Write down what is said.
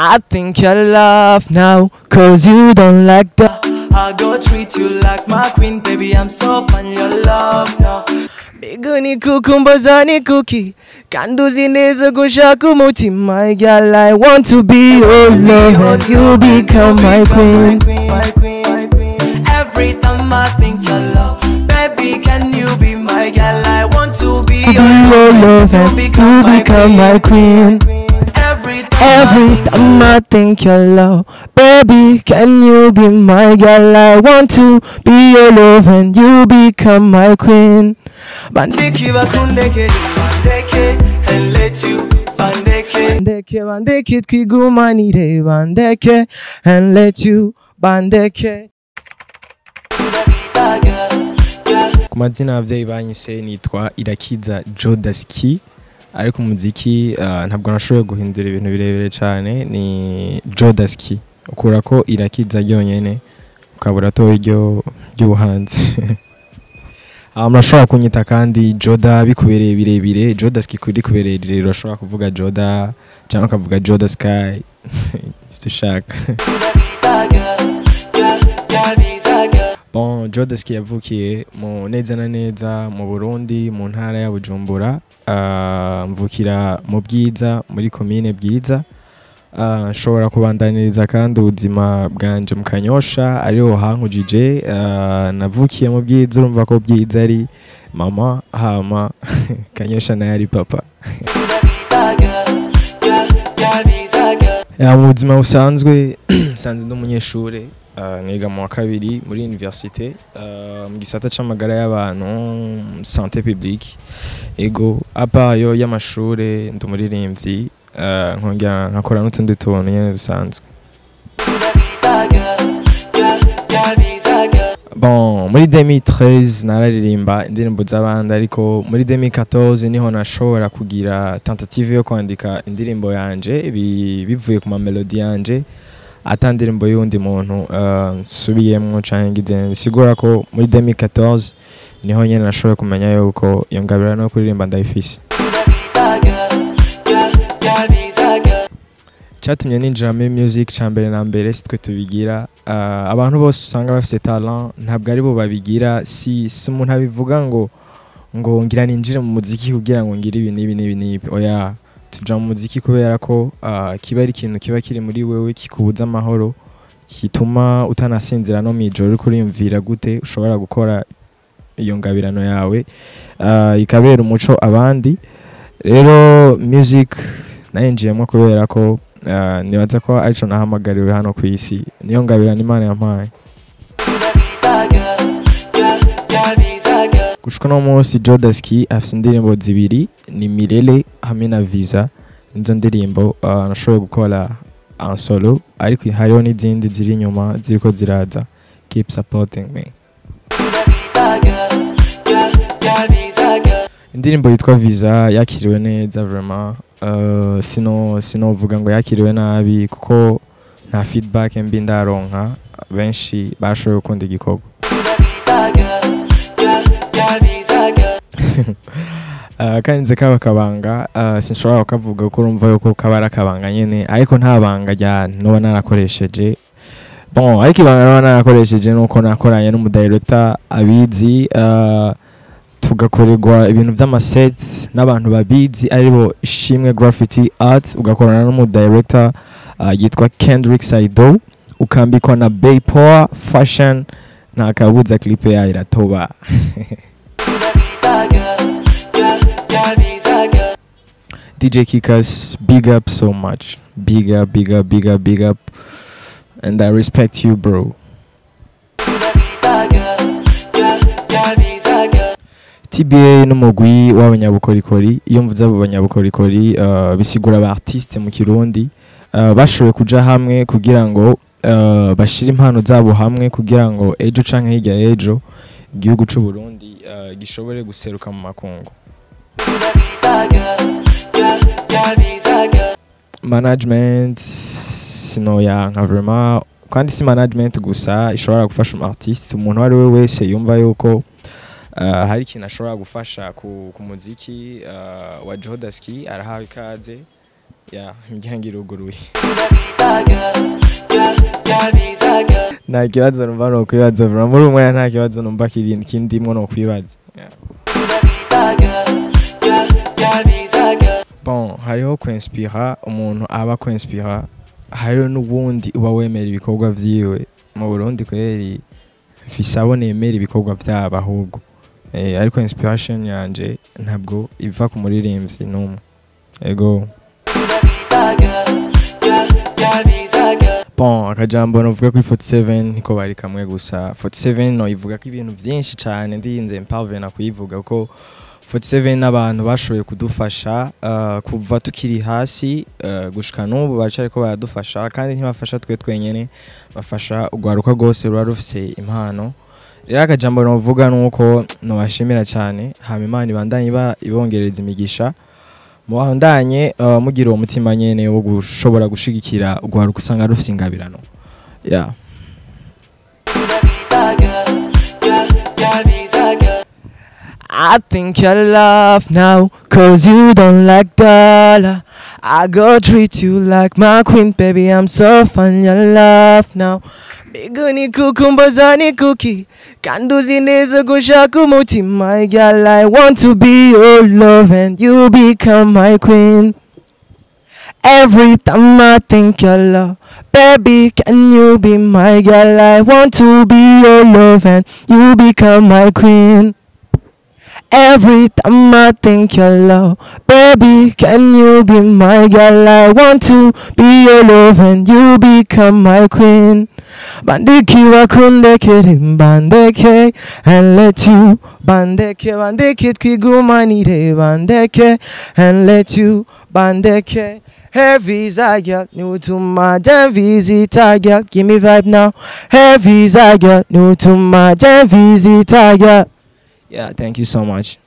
I think you're love now, cause you don't like the I go treat you like my queen, baby, I'm so fun, your love now. Biguni kukumbaza ni cookie Kanduzi neza kushaka umutima Girl, I want to be your love and you become my queen. Every time I think your love, baby, can you be my girl? I want to be your love and you become my queen. Every time I think your love, baby, can you be my girl? I want to be your love and you become my queen. Bandiki bakundeke, bandeke, and let you bandeke. Bandeke twigumanire, bandeke, and let you bandeke. Ku mazina y'abavyeyi banyise nitwa Irakiza Jodaski, ariko umuziki ntabwo nashoboye guhindura ibintu birebire cyane, ni Jodaski ukurako Irakiza ryonyene ukabura to iryo ry'ubuhanzi. Murashobora kunyita kandi Joda bikubereye birebire, Jodaski kuri kubereye rero urashobora kuvuga Joda cyangwa ukavuga Joda Sky tushaka. Bon, Jodaski yavukiye mu neza na neza mu Burundi mu ntara ya Bujumbura, mvukira mu Bwiza muri commune Bwiza. Nshobora kubandaniriza kandi ubuzima bwanje mu Kanyosha ariho hankujije. Navukiye mu Bwiza, urumva ko Bwiza ari mama hama Kanyosha nayo ari papa. Mu buzima busanzwe sanze n'umunyeshure, niga mu wa kabiri muri université mu gisata c'amagara y'abantu santé publique. Ego apayo y'amashure ndumuririmbyi, nkongera nkakora n'utundi tuntu nyene dusanzwe. Bon, muri 2013 nararirimba indirimbo z'abandi, ariko muri 2014 niho nashobora kugira tentative yo kwandika indirimbo yanje bivuye ku mamelodi yanje, atandirimbo y'undi muntu subiyemwo canke bisigura ko muri 2014 niho nyene nashoboye kumenya yuko iyo ngabira no kuririmba ndayifise. Cyatumye ninjira muri music cyambere na mbere sitwe tubigira. Abantu bose usanga bafite talent ntabwo ari bo babigira, si umuntu abivuga ngo ngira ninjire mu muziki kugira ngo ngire ibi n'ibi. Oya, tuja mu muziki kubera ko kiba ari ikintu kiba kiri muri wewe kikubuza amahoro, kituma utanasinzira no mwijoro uri kuriyumvira gute ushobora gukora iyo ngabirano yawe, ikabera umuco abandi. Rero music nayinjiyemo kubera ko nibaza ko arico nahamagariwe hano ku isi, niyo ngabirano Imana yampaye. Gushika no munsi Jodaski afite indirimbo zibiri, ni Mirele hamwe na Visa. Nizo ndirimbo nashoboye gukora en solo, ariko hariho n'izindi ziri inyuma ziriko ziraza. Keep supporting me. Indirimbo yitwa Visa yakiriwe neza vraiment. Sinovuga ngo yakiriwe nabi kuko nta feedback mbi ndaronka, benshi bashoboye gukunda igikorwa. Kandi nze kaba kabanga, sinshobora kukavuga ko urumva yuko kabara kabanga nyene, ariko nta banga rya noba narakoresheje. Bon, ariko ibanga noba narakoresheje nuko nakoranye n'umudirector abizi, tugakorerwa ibintu by'amaset n'abantu babizi aribo Ishimwe Graffiti Art, ugakorana n'umudirector yitwa Kendrick Saido, ukambikwa na Bay Power Fashion, nta kabuza clip yayo iratoba. DJ Kikas, big up so much. Big up. And I respect you, bro. TBA n'umugwi w'abanyabukorikori. Iyo mvuze abo banyabukorikori bisigura aba artiste mu Kirundi, bashoboye kuja hamwe kugira ngo bashire impano zabo hamwe kugira ngo ejo canke hirya ejo igihugu c'u Burundi gishobore guseruka mu makungu. Management sinoya nka vraiment, kandi si management gusa ishobora gufasha umu artiste, umuntu wari we wese yumva yuko hari ikintu ashobora gufasha ku muziki wa Jodaski arahawe ikaze. yeah, imiryango iruguruye. Nta kibazo numva no kwibaza bro, muri umwe nta kibazo numva kindimwo no kwibaza. Bon, hariho kwinspira umuntu aba kwinspira, hariho n'ubundi uba wemera ibikorwa vyiwe. Mu Burundi kweri fisabo nemera ibikorwa vyabo ahubwo. Ariko inspiration yanje ntabwo iva ku muririmbyi numwe. Ego. Bon, akajambo novuga kuri 47 niko bari kamwe gusa. 47 no ivuga ko ibintu byinshi cyane ndinze mpave na kuyivuga uko 47 n'abantu bashoboye kudufasha kuva tukiri hasi gushika n'ubu bacari ko baradufasha kandi ntibafasha twe twenyene, bafasha ugwaruka gose rura rufise impano. Rero akajambo novuga nuko no bashimira cyane, hama Imana ibandanye ibongereza imigisha. Muhandanye mugira uwo mutima nyene wo gushobora gushigikira ugwaruka usanga rufise ingabirano. Yeah. I think you're love now, cause you don't like dollar. I go treat you like my queen, baby, I'm so fun, your love now. Miguni kukumbazani cookie, kanduzi neza gushaka umutima, my girl, I want to be your love and you become my queen. Every time I think your love, baby, can you be my girl? I want to be your love and you become my queen. Every time I think your love, baby, can you be my girl? I want to be your love and you become my queen. Bandiki wakundeke bandeke and let you bandeke twigumanire bandeke and let you bandeke. Heavy Zagat, new to my jam visit Zagat, give me vibe now. Heavy Zagat, new to my jam visit Zagat. Yeah, thank you so much.